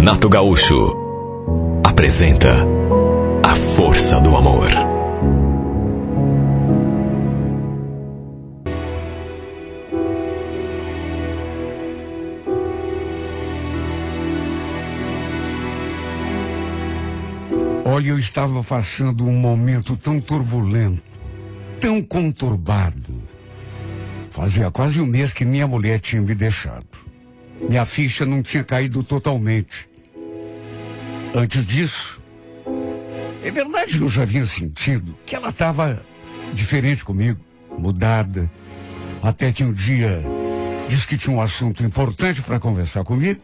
Renato Gaúcho apresenta A Força do Amor. Olha, eu estava passando um momento tão turbulento, tão conturbado. Fazia quase um mês que minha mulher tinha me deixado. Minha ficha não tinha caído totalmente. Antes disso, é verdade que eu já vinha sentindo que ela estava diferente comigo, mudada. Até que um dia disse que tinha um assunto importante para conversar comigo.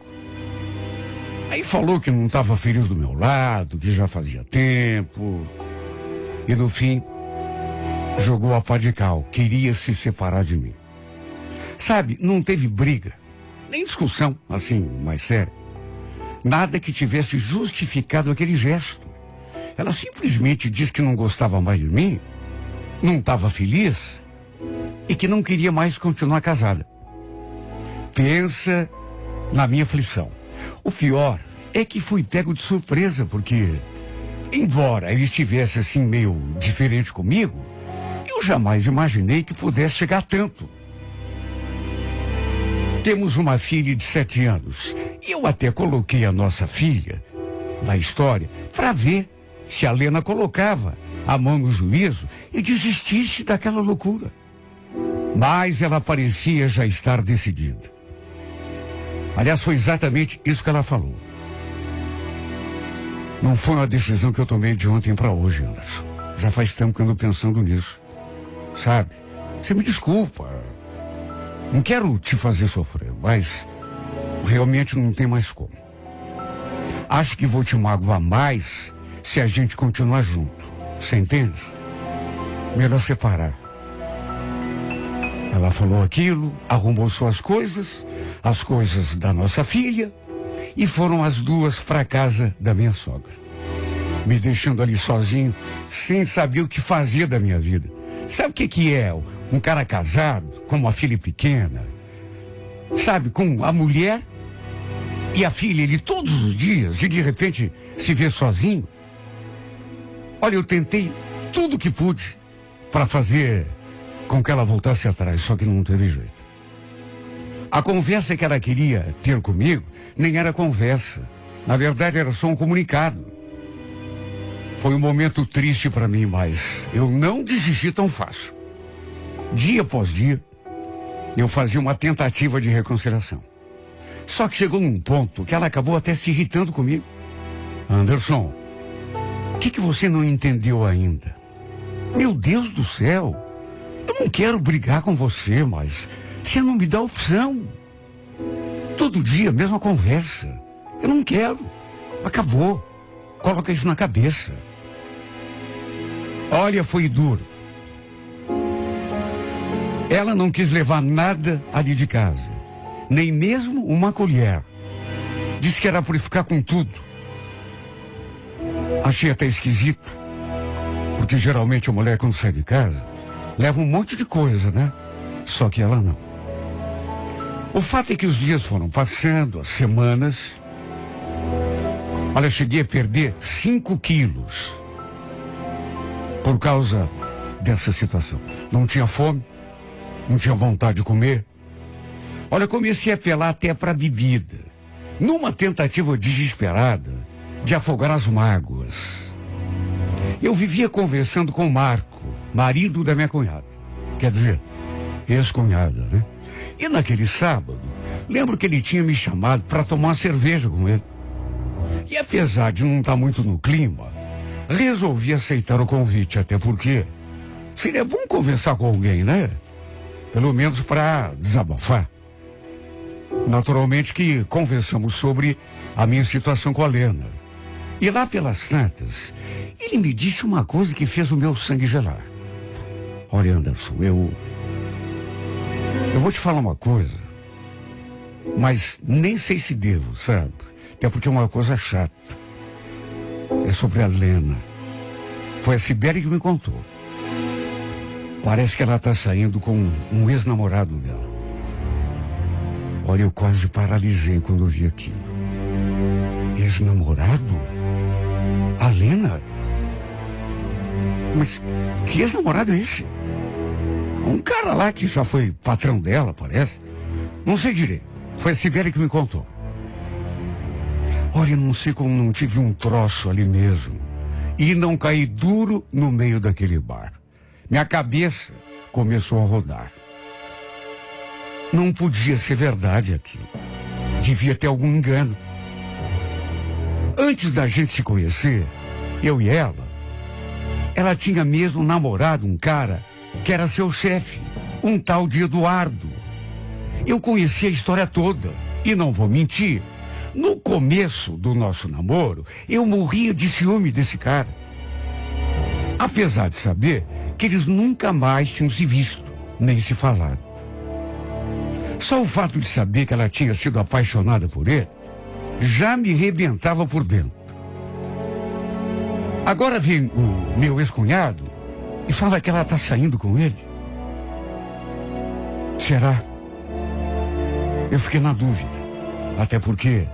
Aí falou que não estava feliz do meu lado, que já fazia tempo. E no fim, jogou a pá de cal, queria se separar de mim. Sabe, não teve briga, nem discussão, assim, mais séria. Nada que tivesse justificado aquele gesto. Ela simplesmente disse que não gostava mais de mim, não estava feliz e que não queria mais continuar casada. Pensa na minha aflição. O pior é que fui pego de surpresa, porque, embora ele estivesse assim meio diferente comigo, eu jamais imaginei que pudesse chegar a tanto. Temos uma filha de 7 anos. E eu até coloquei a nossa filha na história para ver se a Lena colocava a mão no juízo e desistisse daquela loucura. Mas ela parecia já estar decidida. Aliás, foi exatamente isso que ela falou. Não foi uma decisão que eu tomei de ontem para hoje, Anderson. Já faz tempo que eu ando pensando nisso. Sabe? Você me desculpa. Não quero te fazer sofrer, mas realmente não tem mais como. Acho que vou te magoar mais se a gente continuar junto. Você entende? Melhor separar. Ela falou aquilo, arrumou suas coisas, as coisas da nossa filha, e foram as duas para casa da minha sogra. Me deixando ali sozinho, sem saber o que fazia da minha vida. Sabe o que é um cara casado, com uma filha pequena? Sabe, com a mulher e a filha, ele todos os dias, e de repente se vê sozinho? Olha, eu tentei tudo que pude para fazer com que ela voltasse atrás, só que não teve jeito. A conversa que ela queria ter comigo nem era conversa. Na verdade, era só um comunicado. Foi um momento triste para mim, mas eu não desisti tão fácil. Dia após dia, eu fazia uma tentativa de reconciliação. Só que chegou num ponto que ela acabou até se irritando comigo. Anderson, o que você não entendeu ainda? Meu Deus do céu, eu não quero brigar com você, mas você não me dá opção. Todo dia, mesma conversa. Eu não quero. Acabou. Coloca isso na cabeça. Olha, foi duro. Ela não quis levar nada ali de casa, nem mesmo uma colher. Disse que era por ficar com tudo. Achei até esquisito, porque geralmente a mulher, quando sai de casa, leva um monte de coisa, né? Só que ela não. O fato é que os dias foram passando, as semanas. Olha, cheguei a perder 5 quilos por causa dessa situação. Não tinha fome. Não tinha vontade de comer. Olha, comecei a apelar até para bebida, numa tentativa desesperada de afogar as mágoas. Eu vivia conversando com o Marco, marido da minha cunhada. Quer dizer, ex-cunhada, né? E naquele sábado, lembro que ele tinha me chamado para tomar uma cerveja com ele. E apesar de não estar muito no clima, resolvi aceitar o convite, até porque seria bom conversar com alguém, né? Pelo menos para desabafar. Naturalmente que conversamos sobre a minha situação com a Lena. E lá pelas tantas, ele me disse uma coisa que fez o meu sangue gelar. Olha, Anderson, eu vou te falar uma coisa, mas nem sei se devo, sabe? Até porque é uma coisa chata. É sobre a Lena. Foi a Sibeli que me contou. Parece que ela está saindo com um ex-namorado dela. Olha, eu quase paralisei quando vi aquilo. Ex-namorado? A Lena? Mas que ex-namorado é esse? Um cara lá que já foi patrão dela, parece. Não sei direito. Foi a Sibeli que me contou. Olha, não sei como não tive um troço ali mesmo. E não caí duro no meio daquele bar. Minha cabeça começou a rodar. Não podia ser verdade aquilo. Devia ter algum engano. Antes da gente se conhecer, eu e ela tinha mesmo namorado um cara que era seu chefe, um tal de Eduardo. Eu conheci a história toda e não vou mentir. No começo do nosso namoro, eu morria de ciúme desse cara. Apesar de saber que eles nunca mais tinham se visto, nem se falado. Só o fato de saber que ela tinha sido apaixonada por ele já me rebentava por dentro. Agora vem o meu ex-cunhado e fala que ela está saindo com ele. Será? Eu fiquei na dúvida. Até porque,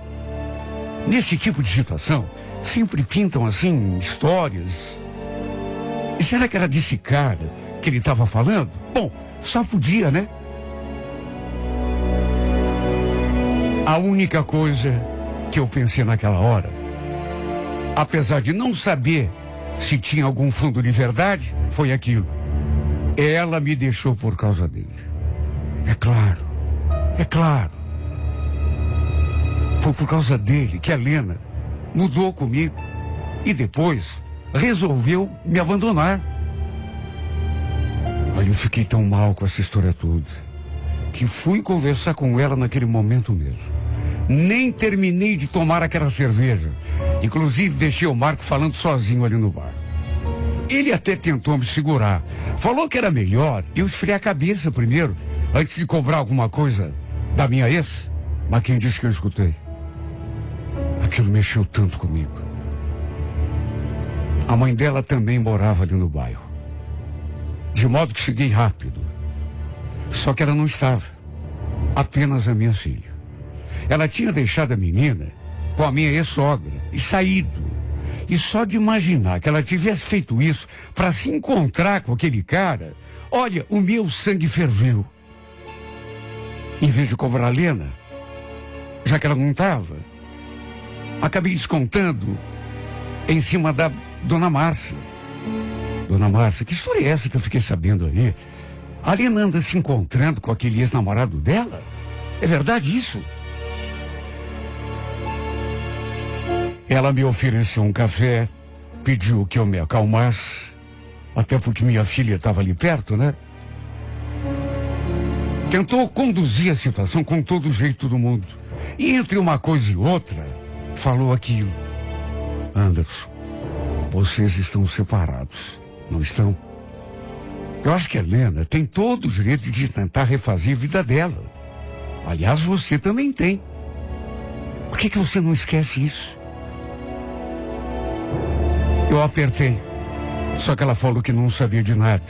nesse tipo de situação, sempre pintam assim histórias. E será que era desse cara que ele estava falando? Bom, só podia, né? A única coisa que eu pensei naquela hora, apesar de não saber se tinha algum fundo de verdade, foi aquilo. Ela me deixou por causa dele. É claro. Foi por causa dele que a Lena mudou comigo e depois resolveu me abandonar. Olha, eu fiquei tão mal com essa história toda que fui conversar com ela naquele momento mesmo. Nem terminei de tomar aquela cerveja. Inclusive deixei o Marco falando sozinho ali no bar. Ele até tentou me segurar. Falou que era melhor eu esfriar a cabeça primeiro, antes de cobrar alguma coisa da minha ex. Mas quem disse que eu escutei? Aquilo mexeu tanto comigo. A mãe dela também morava ali no bairro. De modo que cheguei rápido. Só que ela não estava. Apenas a minha filha. Ela tinha deixado a menina com a minha ex-sogra e saído. E só de imaginar que ela tivesse feito isso para se encontrar com aquele cara, olha, o meu sangue ferveu. Em vez de cobrar a Lena, já que ela não estava, acabei descontando em cima da Dona Márcia. Dona Márcia, que história é essa que eu fiquei sabendo aí? A Lena anda se encontrando com aquele ex-namorado dela? É verdade isso? Ela me ofereceu um café, pediu que eu me acalmasse, até porque minha filha estava ali perto, né? Tentou conduzir a situação com todo o jeito do mundo. E entre uma coisa e outra, falou aquilo. Anderson, vocês estão separados, não estão? Eu acho que a Helena tem todo o direito de tentar refazer a vida dela. Aliás, você também tem. Por que você não esquece isso? Eu apertei. Só que ela falou que não sabia de nada.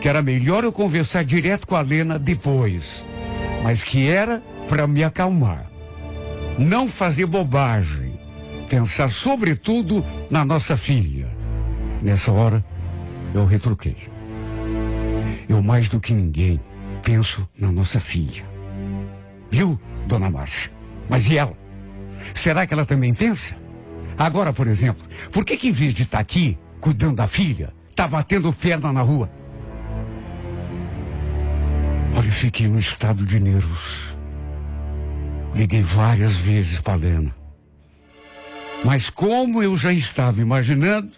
Que era melhor eu conversar direto com a Lena depois. Mas que era para me acalmar. Não fazer bobagem. Pensar sobretudo na nossa filha. Nessa hora, eu retruquei. Eu mais do que ninguém penso na nossa filha. Viu, Dona Márcia? Mas e ela? Será que ela também pensa? Agora, por exemplo, por que em vez de estar aqui, cuidando da filha, está batendo perna na rua? Olha, eu fiquei no estado de nervos. Liguei várias vezes para a Lena. Mas como eu já estava imaginando,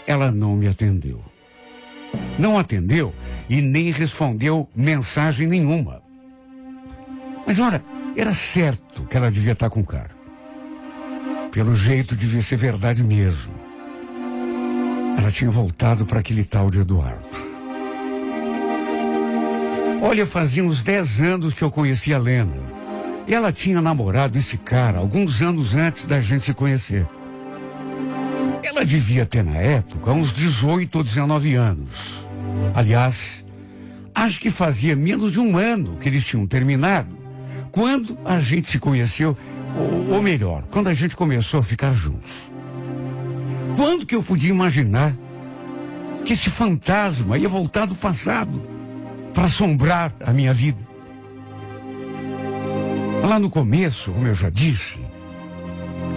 ela não me atendeu. Não atendeu e nem respondeu mensagem nenhuma. Mas olha, era certo que ela devia estar com o cara. Pelo jeito devia ser verdade mesmo. Ela tinha voltado para aquele tal de Eduardo. Olha, fazia uns 10 anos que eu conhecia a Lena. E ela tinha namorado esse cara alguns anos antes da gente se conhecer. Ela devia ter na época uns 18 ou 19 anos. Aliás, acho que fazia menos de um ano que eles tinham terminado, quando a gente se conheceu Ou melhor, quando a gente começou a ficar juntos. Quando que eu podia imaginar que esse fantasma ia voltar do passado para assombrar a minha vida? Lá no começo, como eu já disse,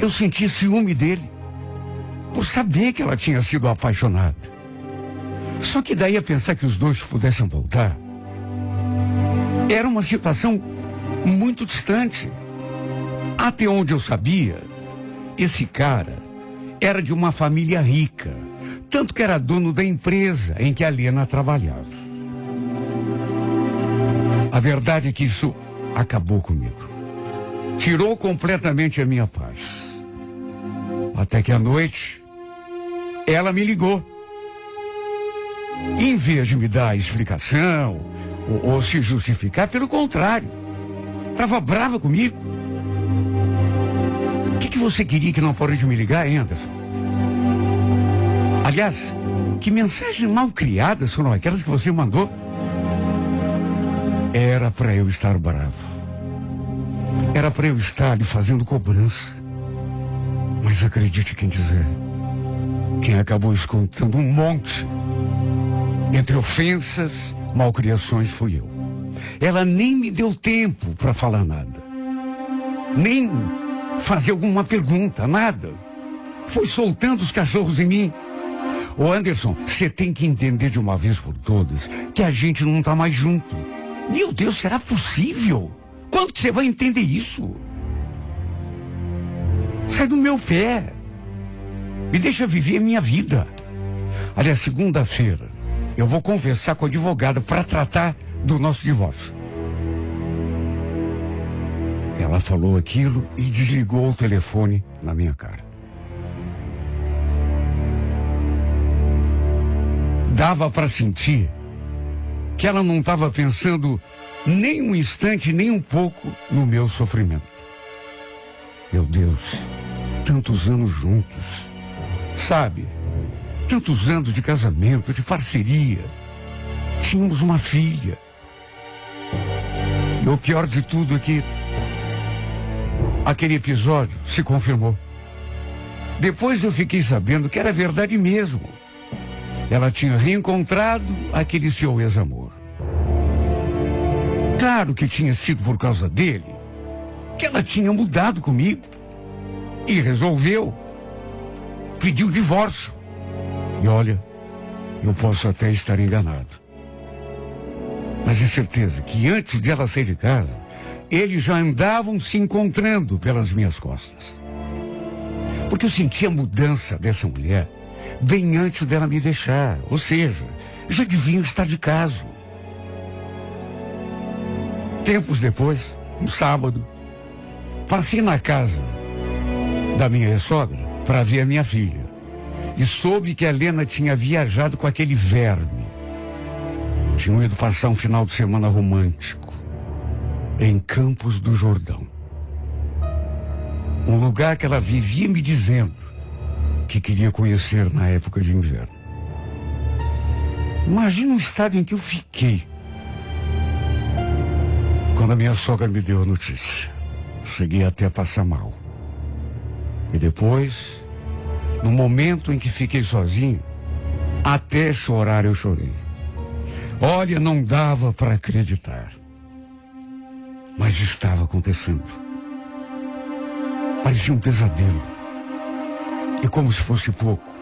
eu senti ciúme dele, por saber que ela tinha sido apaixonada. Só que daí a pensar que os dois pudessem voltar, era uma situação muito distante. Até onde eu sabia, esse cara era de uma família rica, tanto que era dono da empresa em que a Lena trabalhava. A verdade é que isso acabou comigo. Tirou completamente a minha paz. Até que à noite, ela me ligou. Em vez de me dar a explicação ou se justificar, pelo contrário, estava brava comigo. O que você queria que não parou de me ligar, Anderson? Aliás, que mensagens mal criadas foram aquelas que você mandou? Era para eu estar bravo. Era para eu estar lhe fazendo cobrança. Mas acredite quem dizer, quem acabou escutando um monte entre ofensas, malcriações, fui eu. Ela nem me deu tempo para falar nada. Nem fazer alguma pergunta, nada. Foi soltando os cachorros em mim. Ô Anderson, você tem que entender de uma vez por todas que a gente não tá mais junto. Meu Deus, será possível? Quando que você vai entender isso? Sai do meu pé. Me deixa viver a minha vida. Aliás, segunda-feira, eu vou conversar com a advogada para tratar do nosso divórcio. Ela falou aquilo e desligou o telefone na minha cara. Dava para sentir que ela não estava pensando nem um instante, nem um pouco no meu sofrimento. Meu Deus, tantos anos juntos, sabe? Tantos anos de casamento, de parceria. Tínhamos uma filha. E o pior de tudo é que aquele episódio se confirmou. Depois eu fiquei sabendo que era verdade mesmo. Ela tinha reencontrado aquele seu ex-amor. Claro que tinha sido por causa dele que ela tinha mudado comigo e resolveu pedir o divórcio. E olha, eu posso até estar enganado, mas é certeza que antes de ela sair de casa, eles já andavam se encontrando pelas minhas costas. Porque eu senti a mudança dessa mulher bem antes dela me deixar, ou seja, já deviam estar de caso. Tempos depois, um sábado, passei na casa da minha ex-sogra para ver a minha filha e soube que a Lena tinha viajado com aquele verme. Tinham ido passar um final de semana romântico em Campos do Jordão, um lugar que ela vivia me dizendo que queria conhecer na época de inverno. Imagina o estado em que eu fiquei quando a minha sogra me deu a notícia. Cheguei até a passar mal. E depois, no momento em que fiquei sozinho, até chorar eu chorei. Olha, não dava para acreditar. Mas estava acontecendo. Parecia um pesadelo. E como se fosse pouco,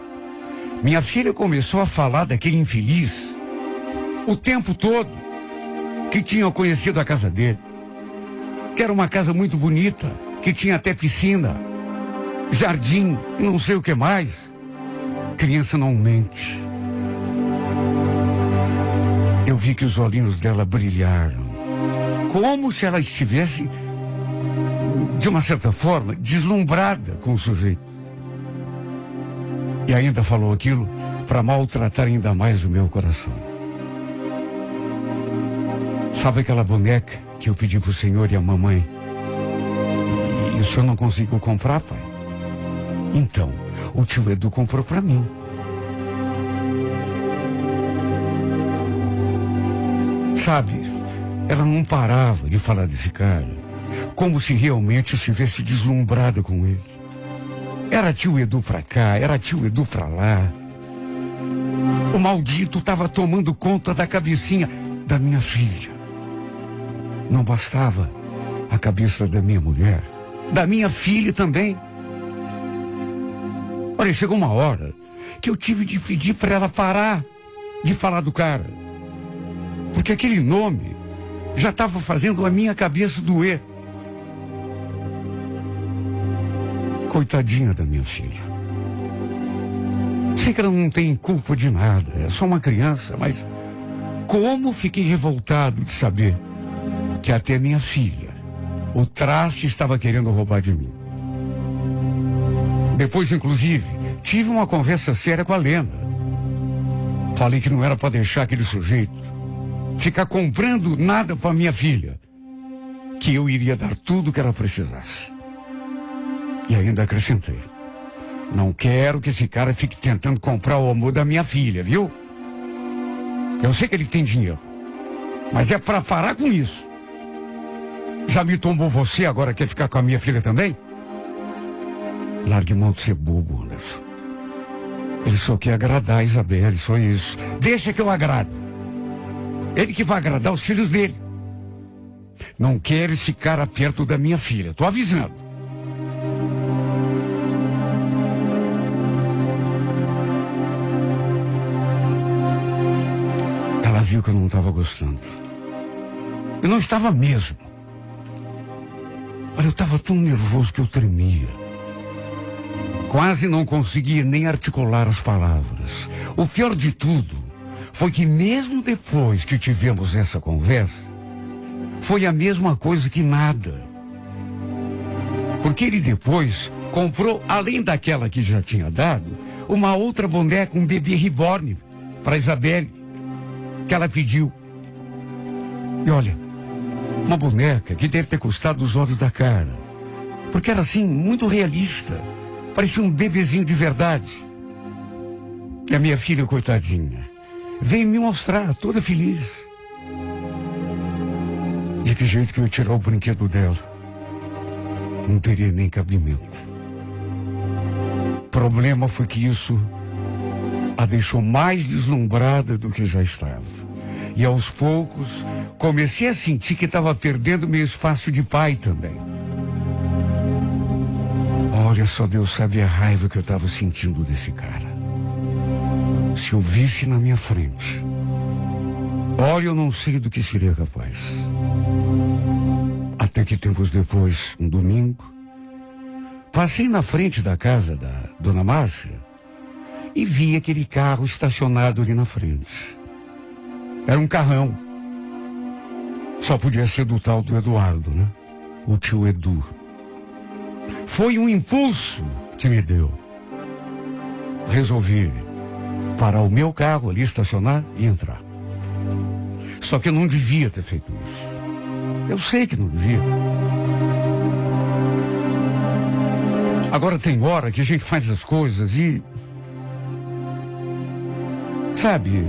minha filha começou a falar daquele infeliz o tempo todo, que tinha conhecido a casa dele, que era uma casa muito bonita, que tinha até piscina, jardim e não sei o que mais. Criança não mente. Eu vi que os olhinhos dela brilharam, como se ela estivesse, de uma certa forma, deslumbrada com o sujeito. E ainda falou aquilo para maltratar ainda mais o meu coração. Sabe aquela boneca que eu pedi pro senhor e a mamãe? E o senhor não conseguiu comprar, pai? Então, o tio Edu comprou para mim. Sabe, ela não parava de falar desse cara. como se realmente estivesse deslumbrada com ele. Era tio Edu pra cá, era tio Edu pra lá. O maldito estava tomando conta da cabecinha da minha filha. Não bastava a cabeça da minha mulher, da minha filha também. Olha, chegou uma hora que eu tive de pedir para ela parar de falar do cara. Porque aquele nome já estava fazendo a minha cabeça doer. Coitadinha da minha filha. Sei que ela não tem culpa de nada, é só uma criança, mas como fiquei revoltado de saber que até minha filha, o traste estava querendo roubar de mim. Depois, inclusive, tive uma conversa séria com a Lena. Falei que não era para deixar aquele sujeito ficar comprando nada para minha filha, que eu iria dar tudo que ela precisasse. E ainda acrescentei: não quero que esse cara fique tentando comprar o amor da minha filha, viu? Eu sei que ele tem dinheiro, mas é para parar com isso. Já me tombou você, agora quer ficar com a minha filha também? Largue mão de ser bobo, Anderson. Ele só quer agradar a Isabelle, só isso. Deixa que eu agrado. Ele que vai agradar os filhos dele. Não quero esse cara perto da minha filha, tô avisando. Ela viu que eu não estava gostando. Eu não estava mesmo. Olha, eu estava tão nervoso que eu tremia. Quase não conseguia nem articular as palavras. O pior de tudo foi que mesmo depois que tivemos essa conversa, foi a mesma coisa que nada. Porque ele depois comprou, além daquela que já tinha dado, uma outra boneca, um bebê reborn, para Isabelle, que ela pediu. E olha, uma boneca que deve ter custado os olhos da cara. Porque era assim, muito realista. Parecia um bebezinho de verdade. E a minha filha, coitadinha, veio me mostrar, toda feliz. De que jeito que eu ia tirar o brinquedo dela? Não teria nem cabimento. O problema foi que isso a deixou mais deslumbrada do que já estava. E aos poucos, comecei a sentir que estava perdendo meu espaço de pai também. Olha, só Deus sabe a raiva que eu estava sentindo desse cara. Se eu visse na minha frente, olha, eu não sei do que seria capaz. Até que tempos depois, um domingo, passei na frente da casa da dona Márcia e vi aquele carro estacionado ali na frente. Era um carrão. Só podia ser do tal do Eduardo, né? O tio Edu. Foi um impulso que me deu. Resolvi parar o meu carro ali, estacionar e entrar. Só que eu não devia ter feito isso. Eu sei que não devia. Agora tem hora que a gente faz as coisas e... sabe,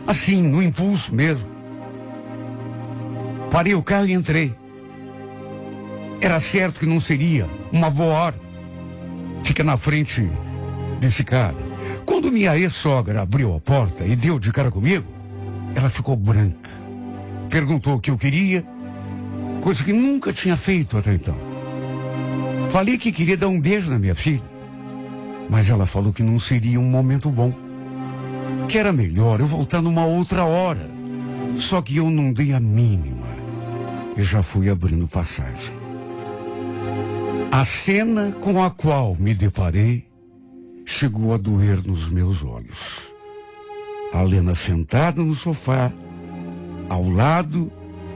assim, no impulso mesmo. Parei o carro e entrei. Era certo que não seria uma boa hora. Fica na frente desse cara. Quando minha ex-sogra abriu a porta e deu de cara comigo, ela ficou branca. Perguntou o que eu queria, coisa que nunca tinha feito até então. Falei que queria dar um beijo na minha filha, mas ela falou que não seria um momento bom. Que era melhor eu voltar numa outra hora. Só que eu não dei a mínima. E já fui abrindo passagem. A cena com a qual me deparei chegou a doer nos meus olhos. A Lena sentada no sofá, ao lado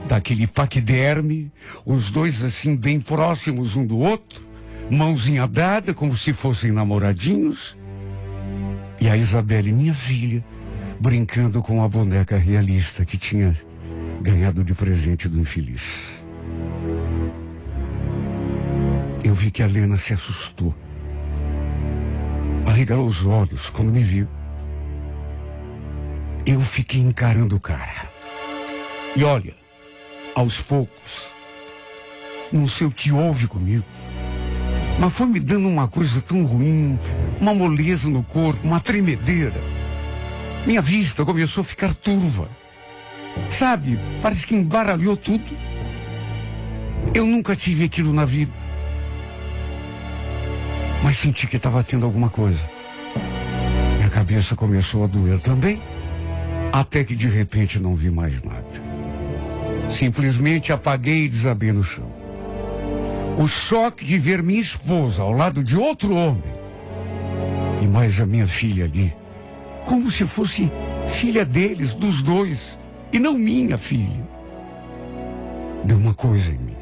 daquele paquiderme, os dois assim bem próximos um do outro, mãozinha dada como se fossem namoradinhos, e a Isabelle, minha filha, brincando com a boneca realista que tinha ganhado de presente do infeliz. Eu vi que a Lena se assustou. Arregalou os olhos quando me viu. Eu fiquei encarando o cara. E olha, aos poucos, Não sei o que houve comigo, mas foi me dando uma coisa tão ruim, uma moleza no corpo, uma tremedeira. Minha vista começou a ficar turva. Sabe, parece que embaralhou tudo. Eu nunca tive aquilo na vida, mas senti que estava tendo alguma coisa. Minha cabeça começou a doer também, até que de repente não vi mais nada. Simplesmente apaguei e desabei no chão. O choque de ver minha esposa ao lado de outro homem e mais a minha filha ali, como se fosse filha deles, dos dois, e não minha filha, deu uma coisa em mim.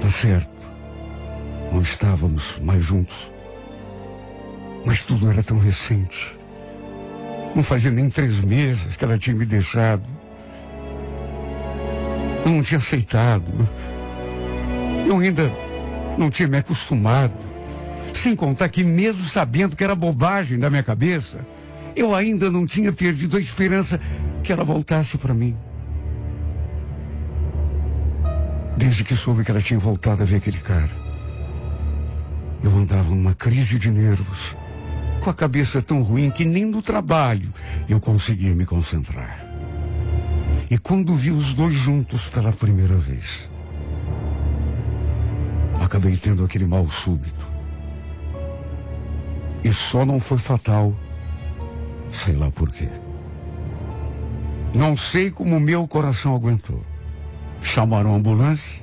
Tá certo, não estávamos mais juntos, mas tudo era tão recente. Não fazia nem 3 meses que ela tinha me deixado. Eu não tinha aceitado. Eu ainda não tinha me acostumado. Sem contar que, mesmo sabendo que era bobagem da minha cabeça, eu ainda não tinha perdido a esperança que ela voltasse para mim. Desde que soube que ela tinha voltado a ver aquele cara, eu andava numa crise de nervos, com a cabeça tão ruim que nem no trabalho eu conseguia me concentrar. E quando vi os dois juntos pela primeira vez, acabei tendo aquele mal súbito. E só não foi fatal, sei lá por quê. Não sei como meu coração aguentou. Chamaram a ambulância,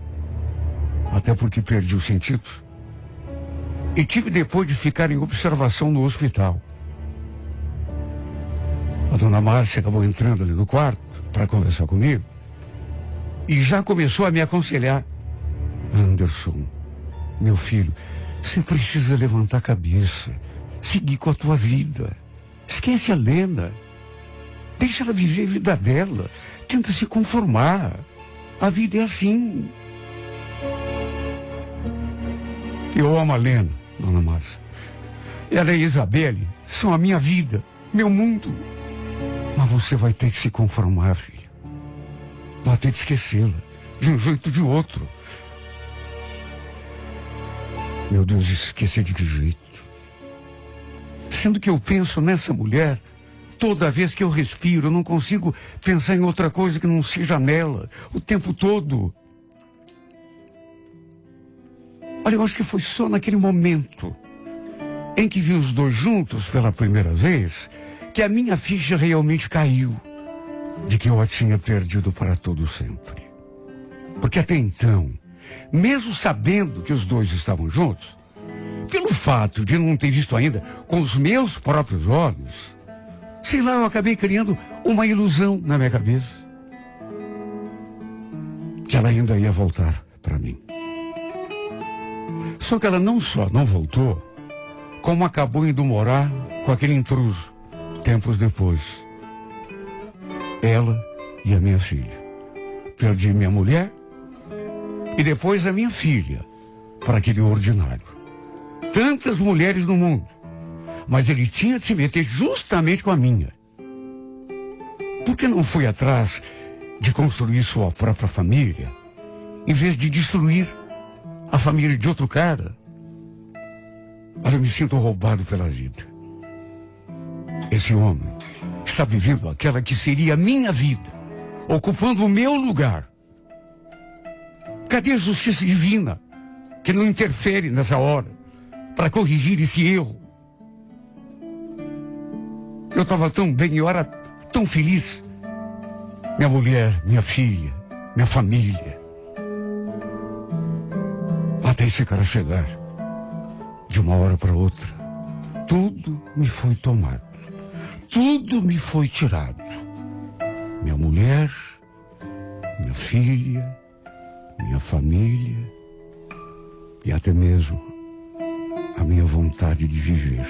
até porque perdi o sentido. E tive depois de ficar em observação no hospital. A dona Márcia acabou entrando ali no quarto para conversar comigo e já começou a me aconselhar. Anderson, meu filho, você precisa levantar a cabeça, seguir com a tua vida. Esquece a Lena. Deixa ela viver a vida dela. Tenta se conformar. A vida é assim. Eu amo a Lena, dona Márcia. Ela e a Isabelle são a minha vida, meu mundo. Mas você vai ter que se conformar, filho. Vai ter que esquecê-la, de um jeito ou de outro. Meu Deus, esquecer de que jeito? Sendo que eu penso nessa mulher, toda vez que eu respiro, eu não consigo pensar em outra coisa que não seja nela, o tempo todo. Olha, eu acho que foi só naquele momento em que vi os dois juntos pela primeira vez que a minha ficha realmente caiu de que eu a tinha perdido para todo sempre. Porque até então, mesmo sabendo que os dois estavam juntos, pelo fato de não ter visto ainda com os meus próprios olhos, sei lá, eu acabei criando uma ilusão na minha cabeça. Que ela ainda ia voltar para mim. Só que ela não só não voltou, como acabou indo morar com aquele intruso, tempos depois. Ela e a minha filha. Perdi minha mulher e depois a minha filha para aquele ordinário. Tantas mulheres no mundo, mas ele tinha de se meter justamente com a minha. Por que não foi atrás de construir sua própria família, em vez de destruir a família de outro cara? Olha, eu me sinto roubado pela vida. Esse homem está vivendo aquela que seria a minha vida, ocupando o meu lugar. Cadê a justiça divina, que não interfere nessa hora, para corrigir esse erro? Eu estava tão bem, eu era tão feliz. Minha mulher, minha filha, minha família. Até esse cara chegar, de uma hora para outra, tudo me foi tomado. Tudo me foi tirado. Minha mulher, minha filha, minha família e até mesmo a minha vontade de viver.